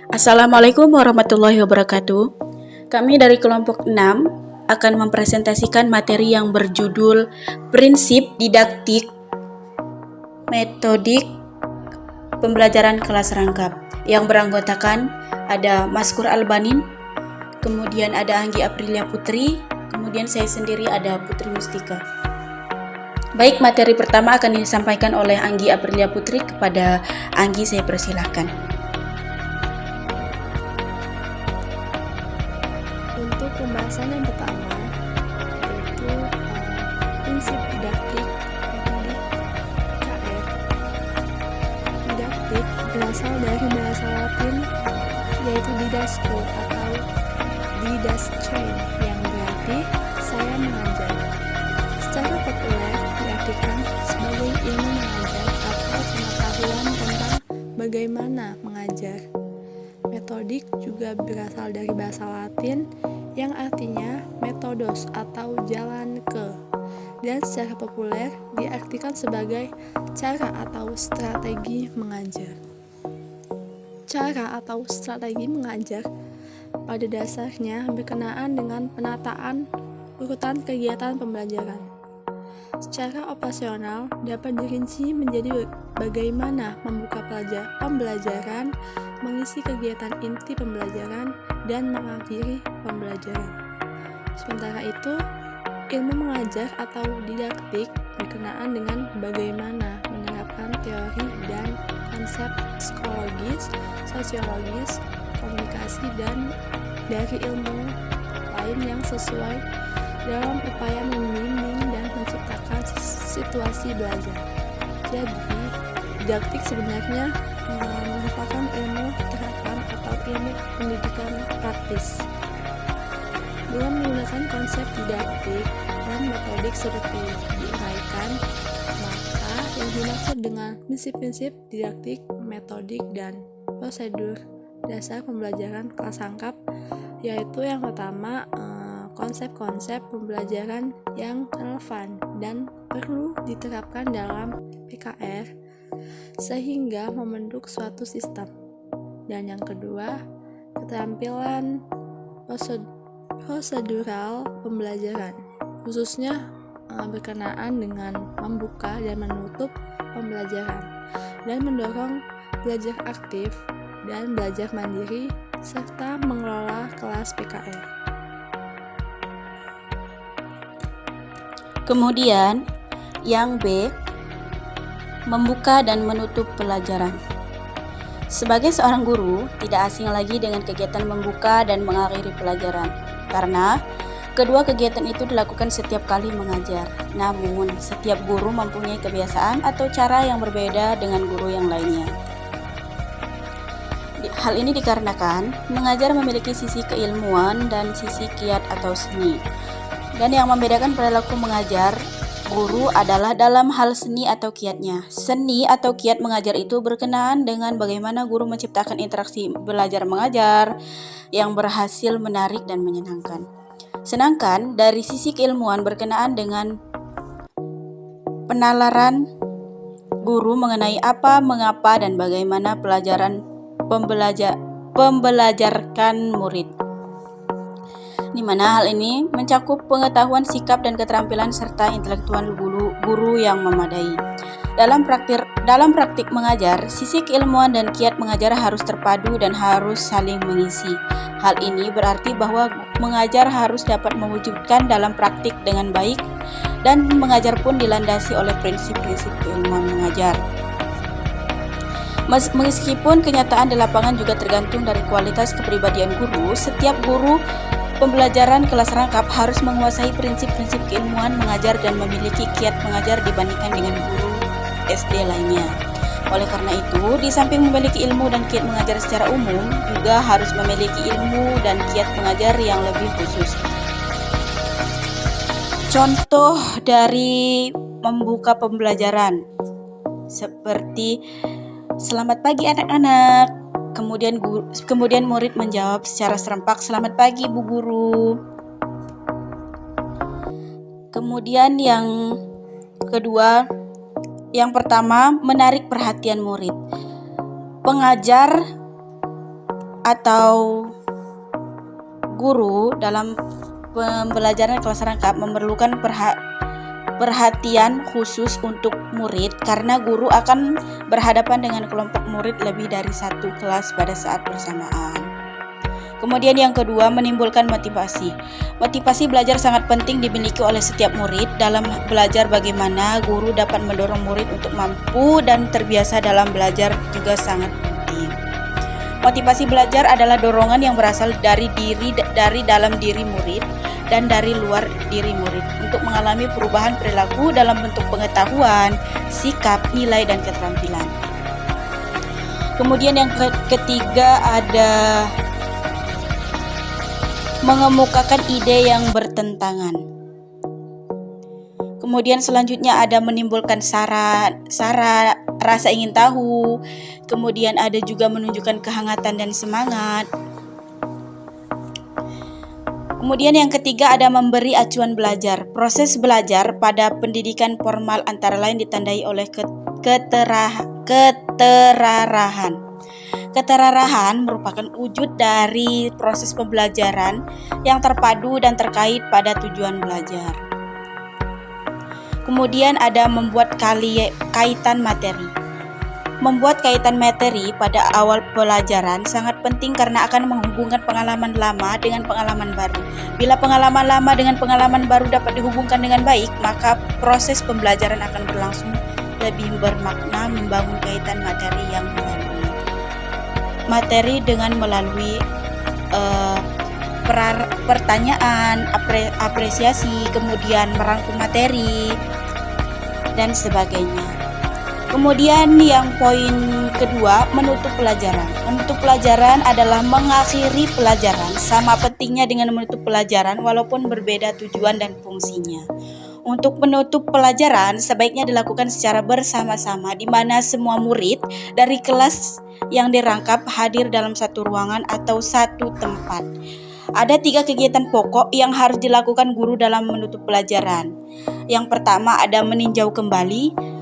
Assalamualaikum warahmatullahi wabarakatuh. Kami dari kelompok 6 akan mempresentasikan materi yang berjudul Prinsip Didaktik Metodik Pembelajaran Kelas Rangkap, yang beranggotakan ada Maskur Albanin, kemudian ada Anggi Aprilia Putri, kemudian saya sendiri ada Putri Mustika. Baik, materi pertama akan disampaikan oleh Anggi Aprilia Putri. Kepada Anggi saya persilahkan. Untuk pembahasan yang pertama yaitu prinsip didaktik metodik KR. Didaktik berasal dari bahasa Latin yaitu didasco atau didasce yang berarti saya mengajar. Secara populer diartikan sebagai ilmu mengajar atau pengetahuan tentang bagaimana mengajar. Metodik juga berasal dari bahasa Latin yang artinya metodos atau jalan ke, dan secara populer diartikan sebagai cara atau strategi mengajar. Cara atau strategi mengajar pada dasarnya berkenaan dengan penataan urutan kegiatan pembelajaran. Secara operasional dapat dirinci menjadi bagaimana membuka pembelajaran, mengisi kegiatan inti pembelajaran, dan mengakhiri pembelajaran. Sementara itu, ilmu mengajar atau didaktik berkenaan dengan bagaimana menerapkan teori dan konsep psikologis, sosiologis, komunikasi, dan dari ilmu lain yang sesuai dalam upaya membimbing dan menciptakan situasi belajar. Jadi, didaktik sebenarnya merupakan ilmu terapan atau ilmu pendidikan praktis. Dengan menggunakan konsep didaktik dan metodik seperti diuraikan, maka yang dimaksud dengan prinsip-prinsip didaktik, metodik, dan prosedur dasar pembelajaran kelas rangkap yaitu yang pertama konsep-konsep pembelajaran yang relevan dan perlu diterapkan dalam PKR sehingga membentuk suatu sistem. Dan yang kedua, keterampilan prosedural pembelajaran, khususnya berkenaan dengan membuka dan menutup pembelajaran dan mendorong belajar aktif dan belajar mandiri serta mengelola kelas PKR. Kemudian yang B, membuka dan menutup pelajaran. Sebagai seorang guru, tidak asing lagi dengan kegiatan membuka dan mengakhiri pelajaran, karena kedua kegiatan itu dilakukan setiap kali mengajar. Namun, setiap guru mempunyai kebiasaan atau cara yang berbeda dengan guru yang lainnya. Hal ini dikarenakan mengajar memiliki sisi keilmuan dan sisi kiat atau seni. Dan yang membedakan perilaku mengajar guru adalah dalam hal seni atau kiatnya. Seni atau kiat mengajar itu berkenaan dengan bagaimana guru menciptakan interaksi belajar mengajar yang berhasil menarik dan menyenangkan. Sedangkan dari sisi keilmuan berkenaan dengan penalaran guru mengenai apa, mengapa, dan bagaimana pembelajarkan murid, di mana hal ini mencakup pengetahuan, sikap, dan keterampilan serta intelektual guru yang memadai. Dalam praktik mengajar, sisi keilmuan dan kiat mengajar harus terpadu dan harus saling mengisi. Hal ini berarti bahwa mengajar harus dapat mewujudkan dalam praktik dengan baik, dan mengajar pun dilandasi oleh prinsip-prinsip keilmuan mengajar. Meskipun kenyataan di lapangan juga tergantung dari kualitas kepribadian guru, setiap guru pembelajaran kelas rangkap harus menguasai prinsip-prinsip keilmuan mengajar dan memiliki kiat mengajar dibandingkan dengan guru SD lainnya. Oleh karena itu, di samping memiliki ilmu dan kiat mengajar secara umum, juga harus memiliki ilmu dan kiat mengajar yang lebih khusus. Contoh dari membuka pembelajaran seperti "Selamat pagi anak-anak". Kemudian murid menjawab secara serempak, "Selamat pagi Bu Guru". Kemudian yang kedua, yang pertama, menarik perhatian murid. Pengajar atau guru dalam pembelajaran kelas rangkap memerlukan perhatian khusus untuk murid karena guru akan berhadapan dengan kelompok murid lebih dari satu kelas pada saat bersamaan. Kemudian yang kedua, menimbulkan motivasi. Motivasi belajar sangat penting dimiliki oleh setiap murid. Dalam belajar bagaimana guru dapat mendorong murid untuk mampu dan terbiasa dalam belajar juga sangat penting. Motivasi belajar adalah dorongan yang berasal dari dalam diri murid dan dari luar diri murid untuk mengalami perubahan perilaku dalam bentuk pengetahuan, sikap, nilai, dan keterampilan. Kemudian yang ketiga ada mengemukakan ide yang bertentangan. Kemudian selanjutnya ada menimbulkan rasa ingin tahu. Kemudian ada juga menunjukkan kehangatan dan semangat. Kemudian yang ketiga ada memberi acuan belajar. Proses belajar pada pendidikan formal antara lain ditandai oleh keterarahan. Keterarahan merupakan wujud dari proses pembelajaran yang terpadu dan terkait pada tujuan belajar. Kemudian ada membuat kaitan materi. Membuat kaitan materi pada awal pelajaran sangat penting karena akan menghubungkan pengalaman lama dengan pengalaman baru. Bila pengalaman lama dengan pengalaman baru dapat dihubungkan dengan baik, maka proses pembelajaran akan berlangsung lebih bermakna membangun kaitan materi yang melalui pertanyaan, apresiasi, kemudian merangkum materi, dan sebagainya. Kemudian yang poin kedua, menutup pelajaran. Menutup pelajaran adalah mengakhiri pelajaran, sama pentingnya dengan menutup pelajaran walaupun berbeda tujuan dan fungsinya. Untuk menutup pelajaran sebaiknya dilakukan secara bersama-sama di mana semua murid dari kelas yang dirangkap hadir dalam satu ruangan atau satu tempat. Ada 3 kegiatan pokok yang harus dilakukan guru dalam menutup pelajaran. Yang pertama ada meninjau kembali.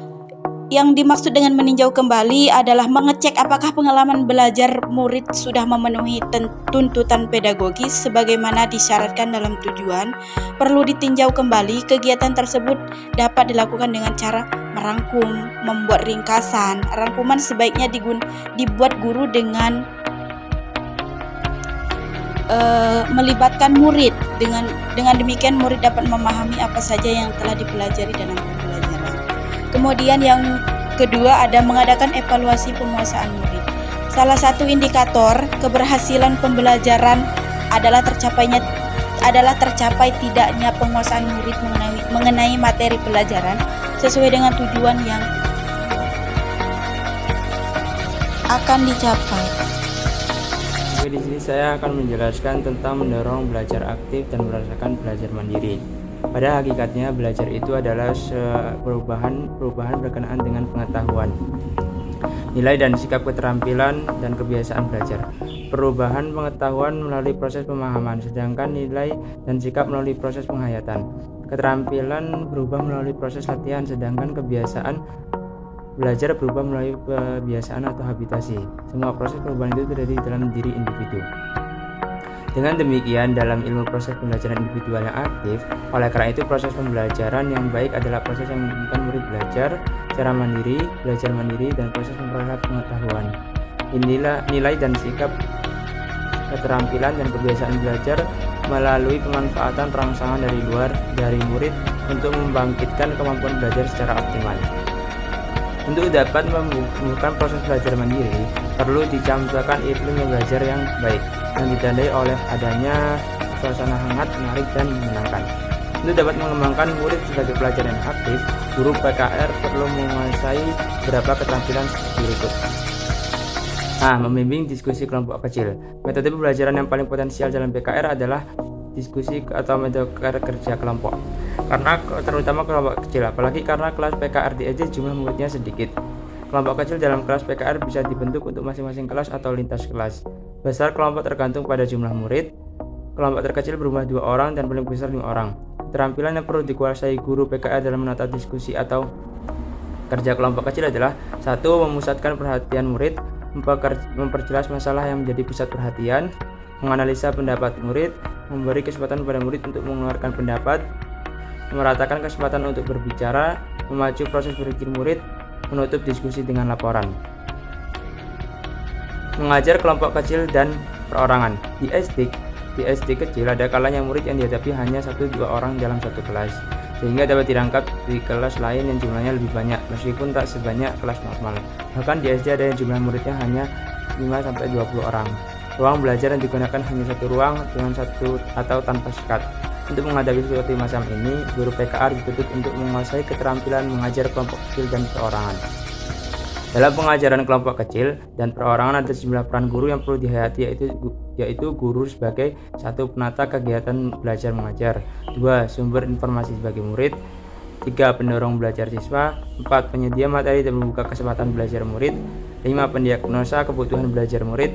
Yang dimaksud dengan meninjau kembali adalah mengecek apakah pengalaman belajar murid sudah memenuhi tuntutan pedagogis sebagaimana disyaratkan dalam tujuan. Perlu ditinjau kembali. Kegiatan tersebut dapat dilakukan dengan cara merangkum, membuat ringkasan. Rangkuman sebaiknya dibuat guru dengan melibatkan murid. Dengan demikian murid dapat memahami apa saja yang telah dipelajari dalam pembelajaran. Kemudian yang kedua ada mengadakan evaluasi penguasaan murid. Salah satu indikator keberhasilan pembelajaran adalah tercapai tidaknya penguasaan murid mengenai materi pelajaran sesuai dengan tujuan yang akan dicapai. Di sini saya akan menjelaskan tentang mendorong belajar aktif dan merasakan belajar mandiri. Pada hakikatnya belajar itu adalah perubahan berkenaan dengan pengetahuan, nilai dan sikap, keterampilan dan kebiasaan belajar. Perubahan pengetahuan melalui proses pemahaman, sedangkan nilai dan sikap melalui proses penghayatan. Keterampilan berubah melalui proses latihan, sedangkan kebiasaan belajar berubah melalui kebiasaan atau habitasi. Semua proses perubahan itu terjadi dalam diri individu. Dengan demikian, dalam ilmu proses pembelajaran individual yang aktif, oleh karena itu proses pembelajaran yang baik adalah proses yang memungkinkan murid belajar secara mandiri, dan proses memperoleh pengetahuan. Nilai dan sikap, keterampilan dan kebiasaan belajar melalui pemanfaatan rangsangan dari murid untuk membangkitkan kemampuan belajar secara optimal. Untuk dapat membuka proses belajar mandiri, perlu dicampurkan iklim belajar yang baik, yang ditandai oleh adanya suasana hangat, menarik, dan menyenangkan. Untuk dapat mengembangkan murid sebagai pelajar yang aktif, guru PKR perlu menguasai beberapa keterampilan berikut. Membimbing diskusi kelompok kecil. Metode pembelajaran yang paling potensial dalam PKR adalah diskusi atau metode kerja kelompok. Terutama kelompok kecil, apalagi karena kelas PKR di SD jumlah muridnya sedikit. Kelompok kecil dalam kelas PKR bisa dibentuk untuk masing-masing kelas atau lintas kelas. Besar kelompok tergantung pada jumlah murid. Kelompok terkecil berjumlah 2 orang dan paling besar 5 orang. Keterampilan yang perlu dikuasai guru PKR dalam menata diskusi atau kerja kelompok kecil adalah 1. Memusatkan perhatian murid, memperjelas masalah yang menjadi pusat perhatian, menganalisa pendapat murid, memberi kesempatan pada murid untuk mengeluarkan pendapat, meratakan kesempatan untuk berbicara, memacu proses berpikir murid, menutup diskusi dengan laporan. Mengajar kelompok kecil dan perorangan. Di SD kecil ada kalanya murid yang dihadapi hanya 1-2 orang dalam satu kelas, sehingga dapat dirangkap di kelas lain yang jumlahnya lebih banyak meskipun tak sebanyak kelas normal. Bahkan di SD ada yang jumlah muridnya hanya 5-20 orang. Ruang belajar yang digunakan hanya satu ruang dengan satu atau tanpa sekat. Untuk menghadapi situasi macam ini, guru PKR dituntut untuk menguasai keterampilan mengajar kelompok kecil dan perorangan. Dalam pengajaran kelompok kecil dan perorangan ada sejumlah peran guru yang perlu dihayati, yaitu guru sebagai 1. Penata kegiatan belajar mengajar, 2. Sumber informasi sebagai murid, 3. Pendorong belajar siswa, 4. Penyedia materi dan membuka kesempatan belajar murid, 5. Pendiagnosa kebutuhan belajar murid,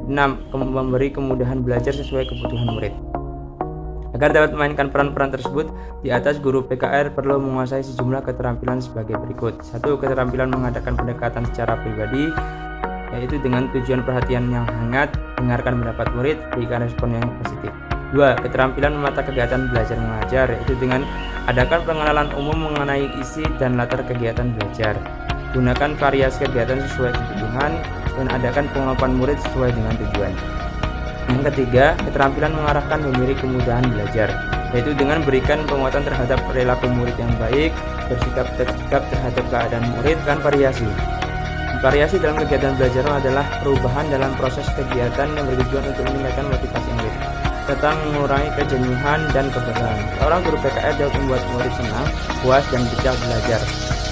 6. Memberi kemudahan belajar sesuai kebutuhan murid. Agar dapat memainkan peran-peran tersebut, di atas guru PKR perlu menguasai sejumlah keterampilan sebagai berikut. 1. Keterampilan mengadakan pendekatan secara pribadi, yaitu dengan tujuan perhatian yang hangat, dengarkan pendapat murid, berikan respon yang positif. 2. Keterampilan memata kegiatan belajar mengajar, yaitu dengan adakan pengenalan umum mengenai isi dan latar kegiatan belajar. Gunakan variasi kegiatan sesuai kebutuhan dan adakan penguapan murid sesuai dengan tujuan. Yang ketiga, keterampilan mengarahkan memberi kemudahan belajar, yaitu dengan berikan penguatan terhadap perilaku murid yang baik, bersikap tegap terhadap keadaan murid, dan variasi. Variasi dalam kegiatan belajar adalah perubahan dalam proses kegiatan yang bertujuan untuk meningkatkan motivasi murid, serta mengurangi kejenuhan dan kebosanan. Seorang guru PKR dapat membuat murid senang, puas, dan betah belajar.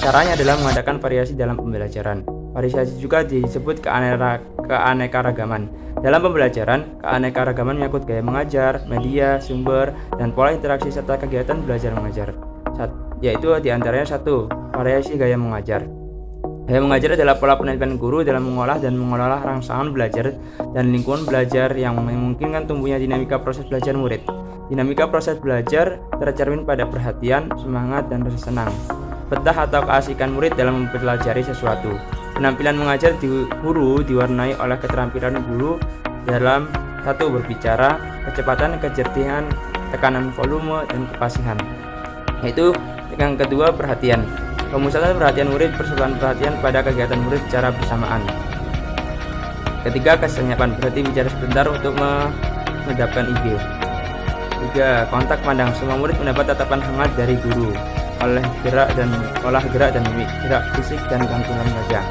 Caranya adalah mengadakan variasi dalam pembelajaran. Variasi juga disebut keanekaragaman. Dalam pembelajaran, keanekaragaman menyangkut gaya mengajar, media, sumber, dan pola interaksi serta kegiatan belajar mengajar. Yaitu diantaranya 1. Variasi gaya mengajar. Gaya mengajar adalah pola penelitian guru dalam mengolah dan mengelola rangsangan belajar dan lingkungan belajar yang memungkinkan tumbuhnya dinamika proses belajar murid. Dinamika proses belajar tercermin pada perhatian, semangat, dan rasa senang. Betah atau keasikan murid dalam mempelajari sesuatu. Penampilan mengajar guru diwarnai oleh keterampilan guru dalam 1. Berbicara, kecepatan, kejernihan, tekanan volume, dan kepasihan. Yaitu yang kedua, perhatian. Pemusatan perhatian murid, persebaran perhatian pada kegiatan murid secara bersamaan. Ketiga, kesenyapan, berarti bicara sebentar untuk menghadapkan ide. 3. Kontak pandang, semua murid mendapat tatapan hangat dari guru oleh olah gerak dan mimik, gerak fisik, dan gantungan wajah.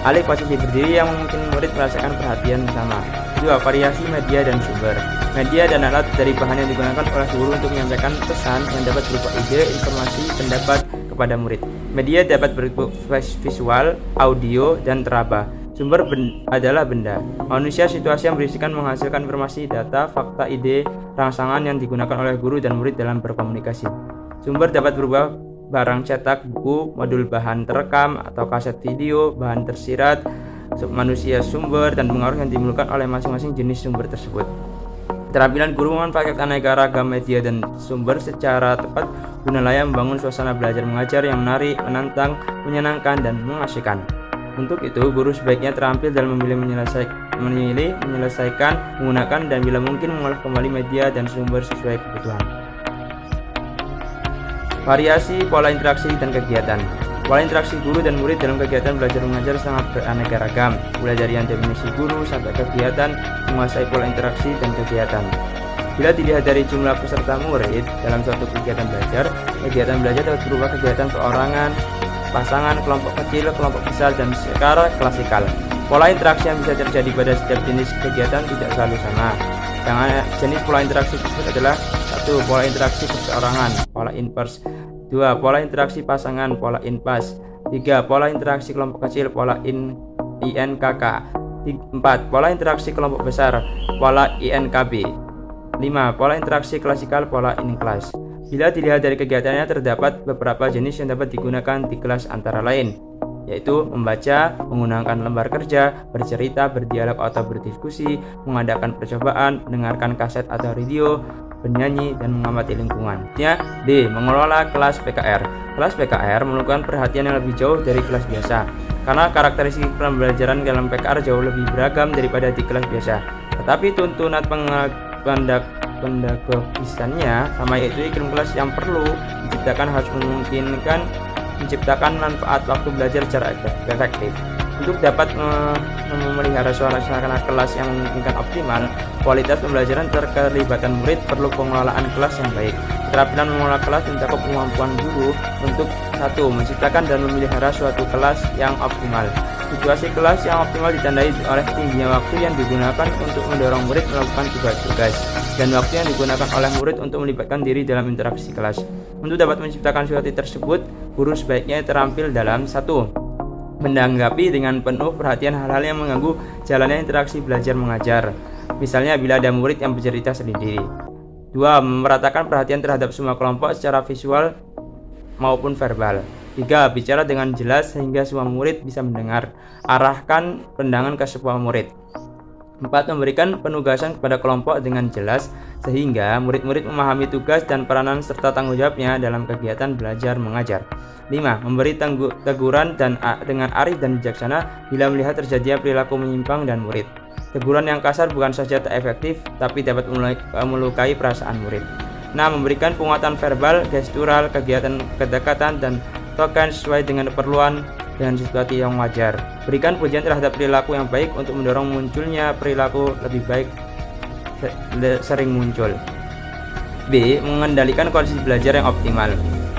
Alih posisi berdiri yang memungkinkan murid merasakan perhatian bersama. 2. Variasi media dan sumber. Media dan alat dari bahan yang digunakan oleh guru untuk menyampaikan pesan yang dapat berupa ide, informasi, pendapat kepada murid. Media dapat berupa visual, audio, dan teraba. Sumber adalah benda, manusia, situasi yang berisikan menghasilkan informasi, data, fakta, ide, rangsangan yang digunakan oleh guru dan murid dalam berkomunikasi. Sumber dapat berupa barang cetak, buku, modul bahan terekam atau kaset video, bahan tersirat, manusia, sumber, dan pengaruh yang dimiliki oleh masing-masing jenis sumber tersebut. Keterampilan guru memanfaatkan aneka ragam media dan sumber secara tepat guna membangun suasana belajar mengajar yang menarik, menantang, menyenangkan, dan mengasihkan. Untuk itu, guru sebaiknya terampil dalam memilih, menyelesaikan, menggunakan, dan bila mungkin mengolah kembali media dan sumber sesuai kebutuhan. Variasi pola interaksi dan kegiatan. Pola interaksi guru dan murid dalam kegiatan belajar mengajar sangat beraneka ragam, mulai dari yang definisi guru sampai kegiatan, menguasai pola interaksi dan kegiatan. Bila dilihat dari jumlah peserta murid dalam suatu kegiatan belajar dapat berupa kegiatan perorangan, pasangan, kelompok kecil, kelompok besar, dan secara klasikal. Pola interaksi yang bisa terjadi pada setiap jenis kegiatan tidak selalu sama. Jenis pola interaksi tersebut adalah 1. Pola interaksi perseorangan, pola inverse. 2. Pola interaksi pasangan, pola inpas. 3. Pola interaksi kelompok kecil, pola INKK. 4. Pola interaksi kelompok besar, pola INKB. 5. Pola interaksi klasikal, pola in-class. Bila dilihat dari kegiatannya, terdapat beberapa jenis yang dapat digunakan di kelas antara lain, yaitu membaca, menggunakan lembar kerja, bercerita, berdialog atau berdiskusi, mengadakan percobaan, mendengarkan kaset atau radio, bernyanyi, dan mengamati lingkungan. D. Mengelola kelas PKR. Kelas PKR memerlukan perhatian yang lebih jauh dari kelas biasa, karena karakteristik pembelajaran dalam PKR jauh lebih beragam daripada di kelas biasa. Tetapi tuntunan pendagogisannya sama, yaitu iklim kelas yang perlu diciptakan harus memungkinkan menciptakan manfaat waktu belajar secara efektif. Untuk dapat memelihara suasana kelas yang memungkinkan optimal, kualitas pembelajaran terkelibatan murid perlu pengelolaan kelas yang baik. Keterampilan mengelola kelas mencakup kemampuan guru untuk 1. Menciptakan dan memelihara suatu kelas yang optimal. Situasi kelas yang optimal ditandai oleh tingginya waktu yang digunakan untuk mendorong murid melakukan tugas-tugas dan waktu yang digunakan oleh murid untuk melibatkan diri dalam interaksi kelas. Untuk dapat menciptakan situasi tersebut, guru sebaiknya terampil dalam 1. Menanggapi dengan penuh perhatian hal-hal yang mengganggu jalannya interaksi belajar mengajar. Misalnya bila ada murid yang bercerita sendiri. 2. Memeratakan perhatian terhadap semua kelompok secara visual maupun verbal. 3. Bicara dengan jelas sehingga semua murid bisa mendengar. Arahkan pandangan ke semua murid. 4. Memberikan penugasan kepada kelompok dengan jelas sehingga murid-murid memahami tugas dan peranan serta tanggung jawabnya dalam kegiatan belajar mengajar. 5. Memberi teguran dengan arif dan bijaksana bila melihat terjadinya perilaku menyimpang dan murid. Teguran yang kasar bukan saja tak efektif, tapi dapat melukai perasaan murid. 6. Memberikan penguatan verbal, gestural, kegiatan kedekatan, dan token sesuai dengan keperluan dan situasi yang wajar. Berikan pujian terhadap perilaku yang baik untuk mendorong munculnya perilaku lebih baik sering muncul. B. Mengendalikan kondisi belajar yang optimal.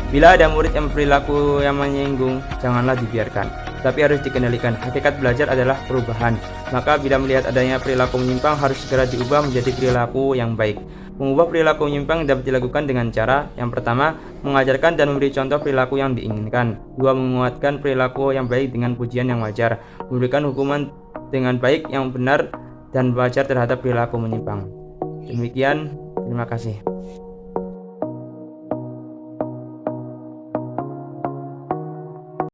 Bila ada murid yang perilaku yang menyinggung, janganlah dibiarkan, tapi harus dikendalikan. Hakikat belajar adalah perubahan, maka bila melihat adanya perilaku menyimpang harus segera diubah menjadi perilaku yang baik. Mengubah perilaku menyimpang dapat dilakukan dengan cara yang pertama, mengajarkan dan memberi contoh perilaku yang diinginkan. 2. Menguatkan perilaku yang baik dengan pujian yang wajar, memberikan hukuman dengan baik yang benar dan wajar terhadap perilaku menyimpang. Demikian, terima kasih.